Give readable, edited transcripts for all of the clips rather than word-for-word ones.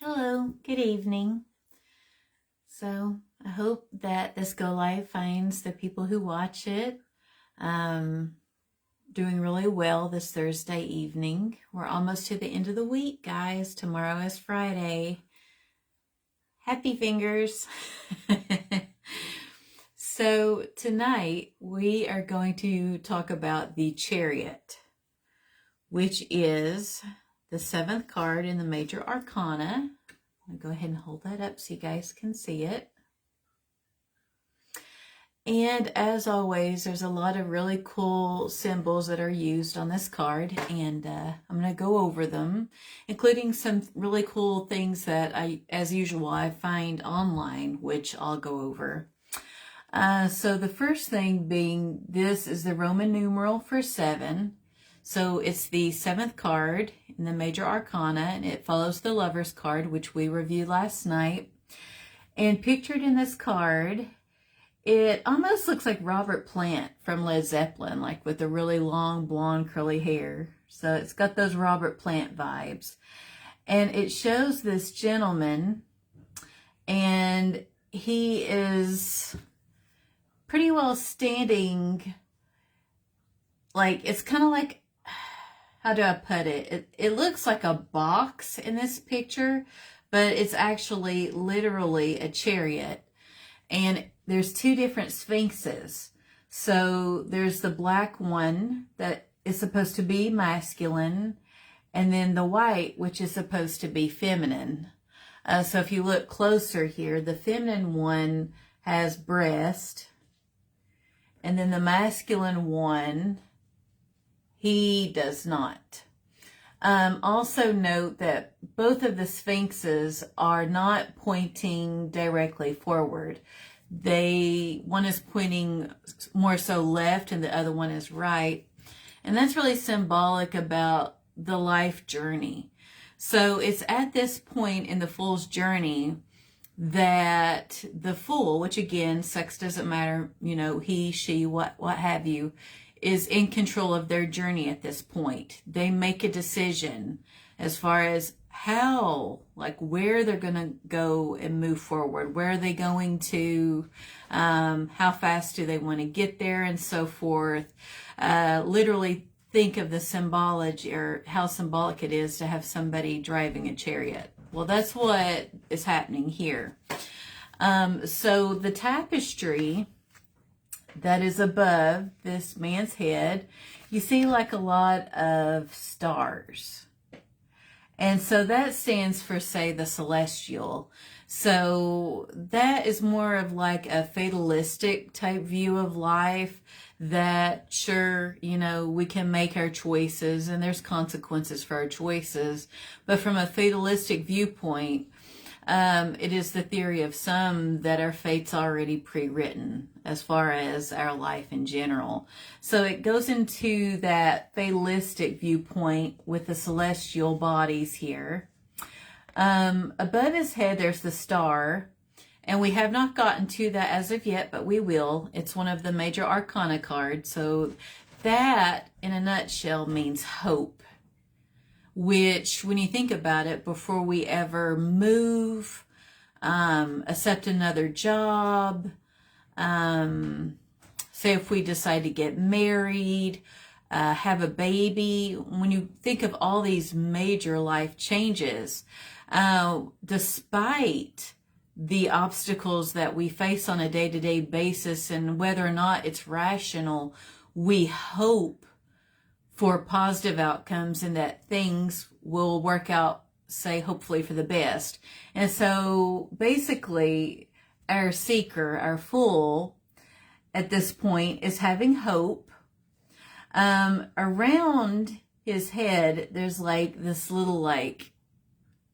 Hello, good evening. So I hope that this go live finds the people who watch it doing really well this Thursday evening. We're almost to the end of the week, guys. Tomorrow is Friday. Happy fingers. So tonight we are going to talk about the Chariot, which is the 7th card in the Major Arcana. I'll go ahead and hold that up so you guys can see it. And as always, there's a lot of really cool symbols that are used on this card, and I'm going to go over them, including some really cool things that as usual, I find online, which I'll go over. So the first thing being, this is the Roman numeral for 7. So it's the 7th card in the Major Arcana, and it follows the Lover's card, which we reviewed last night. And pictured in this card, it almost looks like Robert Plant from Led Zeppelin, like with the really long blonde curly hair. So it's got those Robert Plant vibes. And it shows this gentleman, and he is pretty well standing, like, it's kind of like, how do I put it? It looks like a box in this picture, but it's actually literally a chariot. And there's 2 different sphinxes. So there's the black one that is supposed to be masculine, and then the white, which is supposed to be feminine. So if you look closer here, the feminine one has breast, and then the masculine one, he does not. Also note that both of the sphinxes are not pointing directly forward. One is pointing more so left and the other one is right. And that's really symbolic about the life journey. So it's at this point in the Fool's journey that the Fool, which again, sex doesn't matter, he, she, what have you, is in control of their journey at this point. They make a decision as far as how, like where they're going to go and move forward. Where are they going to, how fast do they want to get there, and so forth. Literally think of the symbology, or how symbolic it is to have somebody driving a chariot. Well, that's what is happening here. So the tapestry that is above this man's head, you see like a lot of stars. And so that stands for, say, the celestial. So that is more of like a fatalistic type view of life, that sure, we can make our choices and there's consequences for our choices. But from a fatalistic viewpoint, it is the theory of some that our fate's already pre-written as far as our life in general. So it goes into that fatalistic viewpoint with the celestial bodies here. Above his head, there's the star. And we have not gotten to that as of yet, but we will. It's one of the Major Arcana cards. So that, in a nutshell, means hope. Which, when you think about it, before we ever move, accept another job, say if we decide to get married, have a baby, when you think of all these major life changes, despite the obstacles that we face on a day-to-day basis, and whether or not it's rational, we hope for positive outcomes and that things will work out, say, hopefully for the best. And so basically our seeker, our Fool, at this point is having hope. Around his head, there's like this little, like,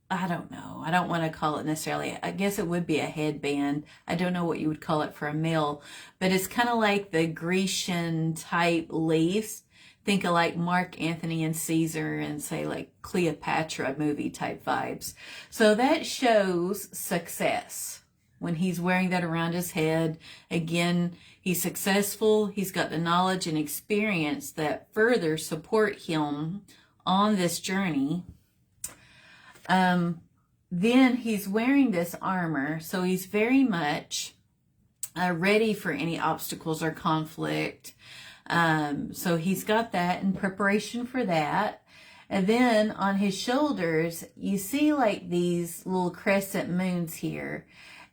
I don't know. I don't want to call it necessarily, I guess it would be a headband. I don't know what you would call it for a male, but it's kind of like the Grecian type lace. Think of like Mark Antony and Caesar, and say like Cleopatra movie type vibes. So that shows success when he's wearing that around his head. Again, he's successful. He's got the knowledge and experience that further support him on this journey. then he's wearing this armor, so he's very much ready for any obstacles or conflict. So he's got that in preparation for that. And then on his shoulders, you see like these little crescent moons here.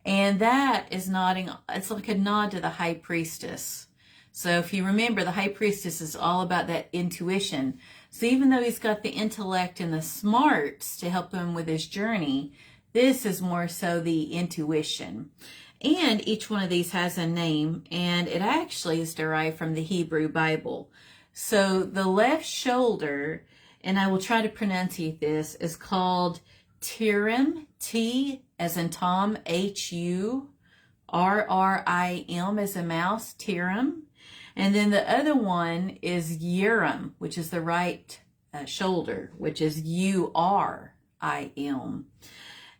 And that is nodding, it's like a nod to the high priestess. So if you remember, the high priestess is all about that intuition. So even though he's got the intellect and the smarts to help him with his journey, this is more so the intuition. And each one of these has a name, and it actually is derived from the Hebrew Bible. So the left shoulder, and I will try to pronunciate this, is called Tirim, T as in Tom, H-U, R-R-I-M as a mouse, Tirim. And then the other one is Urim, which is the right shoulder, which is U-R-I-M.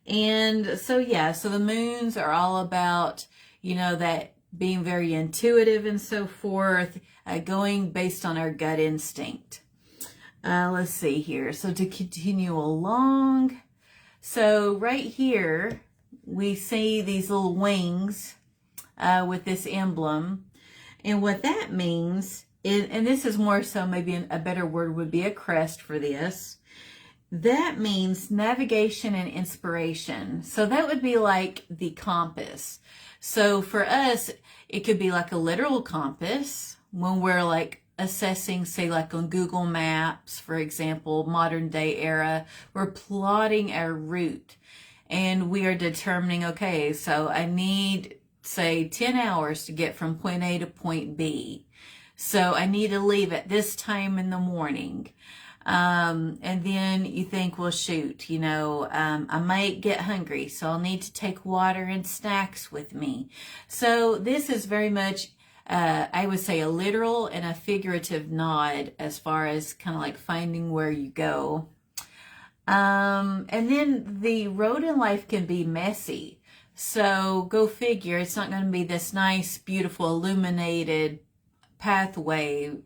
And so, yeah, so the moons are all about, you know, that being very intuitive and so forth, going based on our gut instinct. Let's see here. So to continue along, so right here, we see these little wings with this emblem. And what that means, and this is more so maybe a better word would be a crest for this. That means navigation and inspiration. So that would be like the compass. So for us, it could be like a literal compass when we're like assessing, say like on Google Maps, for example, modern day era, we're plotting our route and we are determining, okay, so I need, say, 10 hours to get from point A to point B. So I need to leave at this time in the morning. And then you think, well, shoot, you know, I might get hungry, so I'll need to take water and snacks with me. So this is very much, I would say, a literal and a figurative nod as far as kind of like finding where you go. And then the road in life can be messy. So go figure, it's not going to be this nice, beautiful, illuminated pathway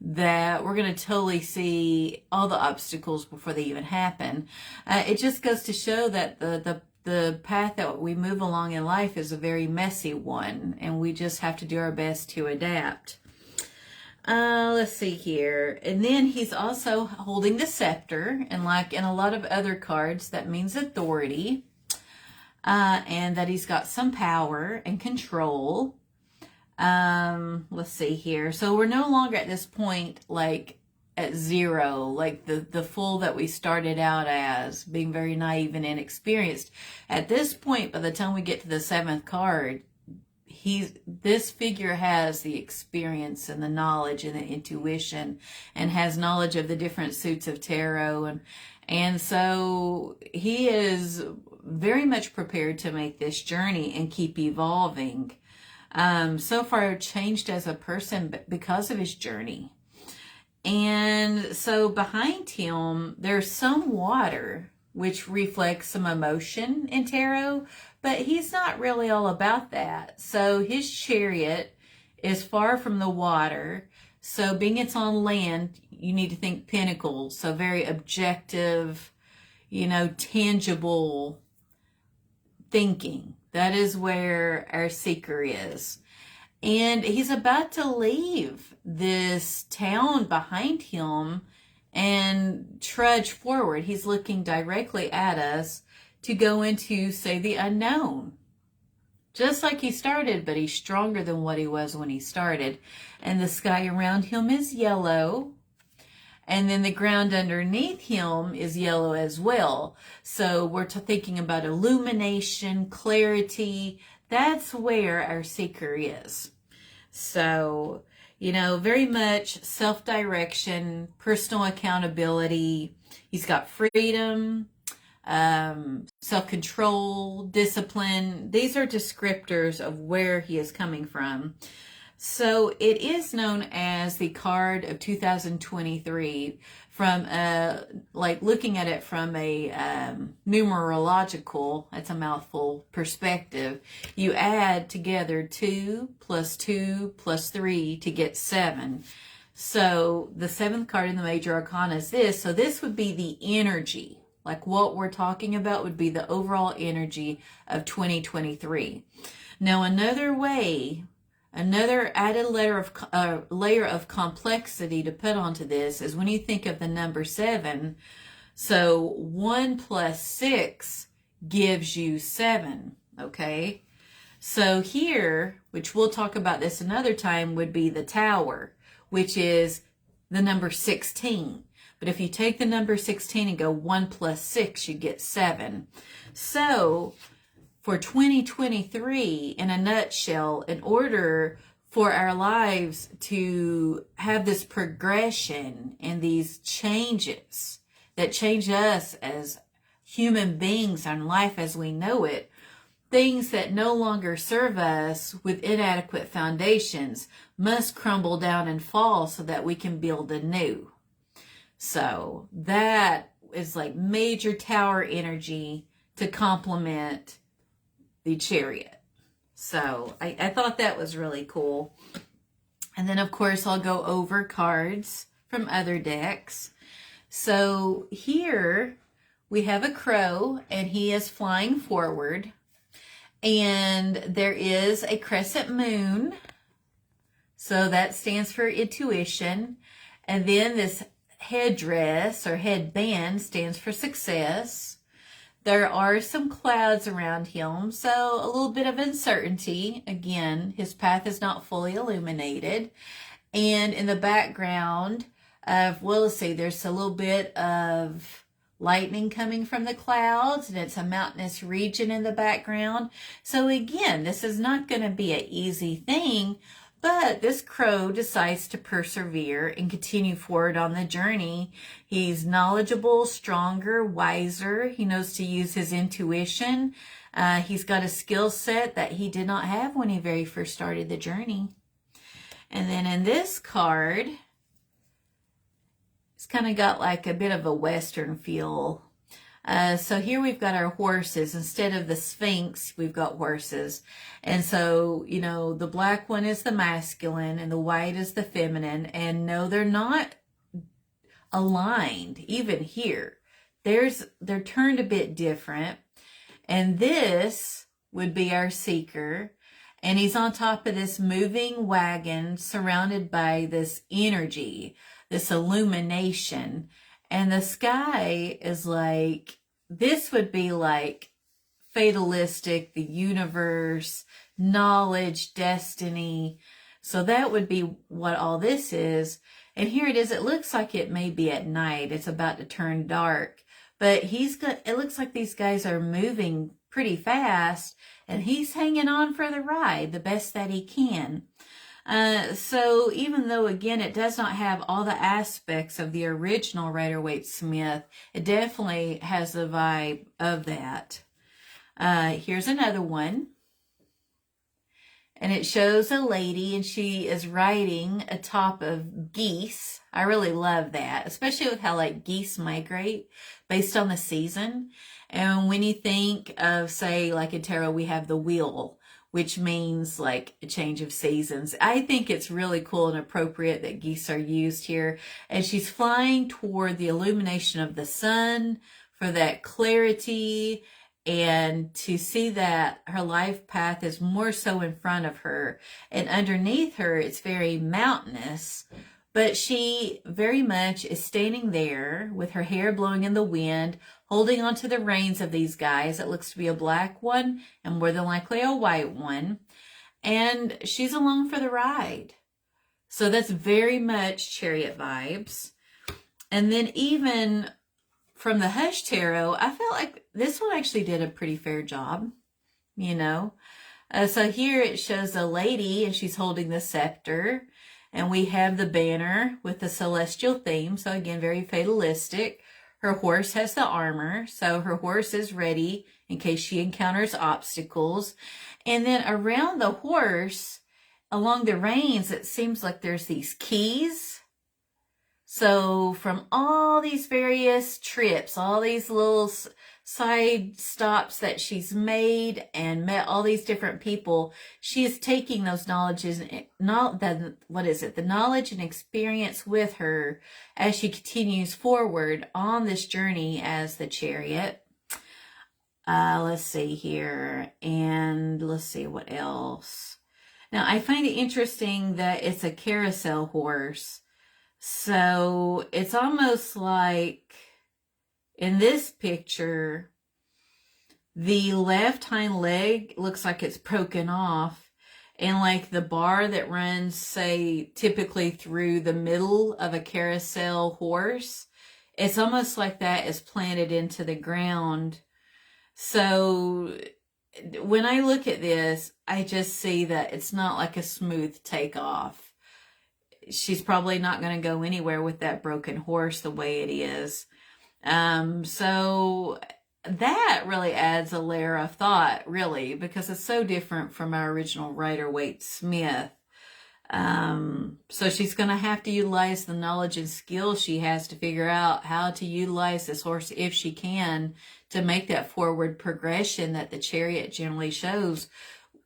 that we're going to totally see all the obstacles before they even happen. It just goes to show that the path that we move along in life is a very messy one, and we just have to do our best to adapt. Let's see here. And then he's also holding the scepter, and like in a lot of other cards, that means authority, and that he's got some power and control. Let's see here. So we're no longer at this point like at zero, like the fool that we started out as, being very naive and inexperienced. At this point, by the time we get to the seventh card, this figure has the experience and the knowledge and the intuition, and has knowledge of the different suits of tarot, and so he is very much prepared to make this journey and keep evolving. So far changed as a person because of his journey. And so behind him, there's some water, which reflects some emotion in tarot, but he's not really all about that. So his chariot is far from the water. So being it's on land, you need to think pentacles. So very objective, you know, tangible thinking. That is where our seeker is. And he's about to leave this town behind him and trudge forward. He's looking directly at us to go into, say, the unknown. Just like he started, but he's stronger than what he was when he started. And the sky around him is yellow. And then the ground underneath him is yellow as well. So we're thinking about illumination, clarity. That's where our seeker is. So, you know, very much self-direction, personal accountability. He's got freedom, self-control, discipline. These are descriptors of where he is coming from. So it is known as the card of 2023 from like looking at it from a numerological, that's a mouthful, perspective. You add together 2 + 2 + 3 to get 7. So the seventh card in the major arcana is this. So this would be the energy, Like what we're talking about would be the overall energy of 2023. Now, another way, another added layer of complexity to put onto this is when you think of the number 7. So 1 plus 6 gives you 7, okay? So here, which we'll talk about this another time, would be the tower, which is the number 16. But if you take the number 16 and go 1 plus 6, you get 7. So for 2023, in a nutshell, in order for our lives to have this progression and these changes that change us as human beings and life as we know it, things that no longer serve us with inadequate foundations must crumble down and fall so that we can build anew. So that is like major tower energy to complement the Chariot. So I thought that was really cool. And then, of course, I'll go over cards from other decks. So here we have a crow, and he is flying forward. And there is a crescent moon. So that stands for intuition. And then this headdress or headband stands for success. There are some clouds around him, so a little bit of uncertainty. Again, his path is not fully illuminated. And in the background of, well, let's see, there's a little bit of lightning coming from the clouds, and it's a mountainous region in the background. So again, this is not going to be an easy thing, but this crow decides to persevere and continue forward on the journey. He's knowledgeable, stronger, wiser. He knows to use his intuition. He's got a skill set that he did not have when he very first started the journey. And then in this card, it's kind of got like a bit of a Western feel. So here we've got our horses. Instead of the Sphinx, we've got horses. And so, you know, the black one is the masculine and the white is the feminine. And no, they're not aligned even here. They're turned a bit different. And this would be our seeker. And he's on top of this moving wagon surrounded by this energy, this illumination. And the sky is like, this would be like fatalistic, the universe, knowledge, destiny. So that would be what all this is. And here it is. It looks like it may be at night. It's about to turn dark. But it looks like these guys are moving pretty fast. And he's hanging on for the ride the best that he can. So even though, again, it does not have all the aspects of the original Rider-Waite-Smith, it definitely has the vibe of that. Here's another one. And it shows a lady, and she is riding atop of geese. I really love that, especially with how like geese migrate based on the season. And when you think of, say, like in tarot, we have the wheel, which means like a change of seasons. I think it's really cool and appropriate that geese are used here. And she's flying toward the illumination of the sun for that clarity and to see that her life path is more so in front of her. And underneath her, it's very mountainous. But she very much is standing there with her hair blowing in the wind, holding onto the reins of these guys. It looks to be a black one and more than likely a white one. And she's along for the ride. So that's very much Chariot vibes. And then even from the Hush Tarot, I felt like this one actually did a pretty fair job, you know. So here it shows a lady and she's holding the scepter. And we have the banner with the celestial theme. So again, very fatalistic. Her horse has the armor. So her horse is ready in case she encounters obstacles. And then around the horse, along the reins, it seems like there's these keys. So from all these various trips, all these little side stops that she's made and met all these different people, she is taking those knowledges, not that, what is it, the knowledge and experience with her as she continues forward on this journey as the Chariot. Let's see here, and let's see what else. Now, I find it interesting that it's a carousel horse. So it's almost like in this picture, the left hind leg looks like it's broken off. And like the bar that runs, say, typically through the middle of a carousel horse, it's almost like that is planted into the ground. So when I look at this, I just see that it's not like a smooth takeoff. She's probably not going to go anywhere with that broken horse the way it is. So that really adds a layer of thought, really, because it's so different from our original Rider-Waite Smith. So she's going to have to utilize the knowledge and skill she has to figure out how to utilize this horse, if she can, to make that forward progression that the Chariot generally shows.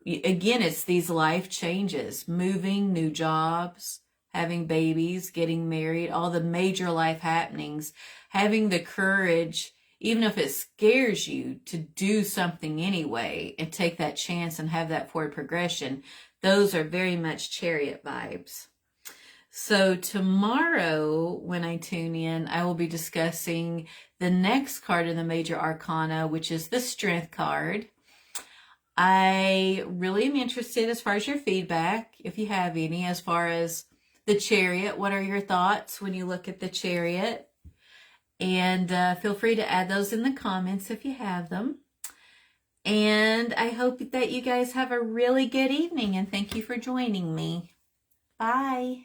Again, it's these life changes, moving, new jobs, having babies, getting married, all the major life happenings, having the courage, even if it scares you, to do something anyway and take that chance and have that forward progression. Those are very much Chariot vibes. So tomorrow, when I tune in, I will be discussing the next card in the Major Arcana, which is the Strength card. I really am interested as far as your feedback, if you have any, as far as the Chariot. What are your thoughts when you look at the Chariot? And feel free to add those in the comments if you have them. And I hope that you guys have a really good evening, and thank you for joining me. Bye.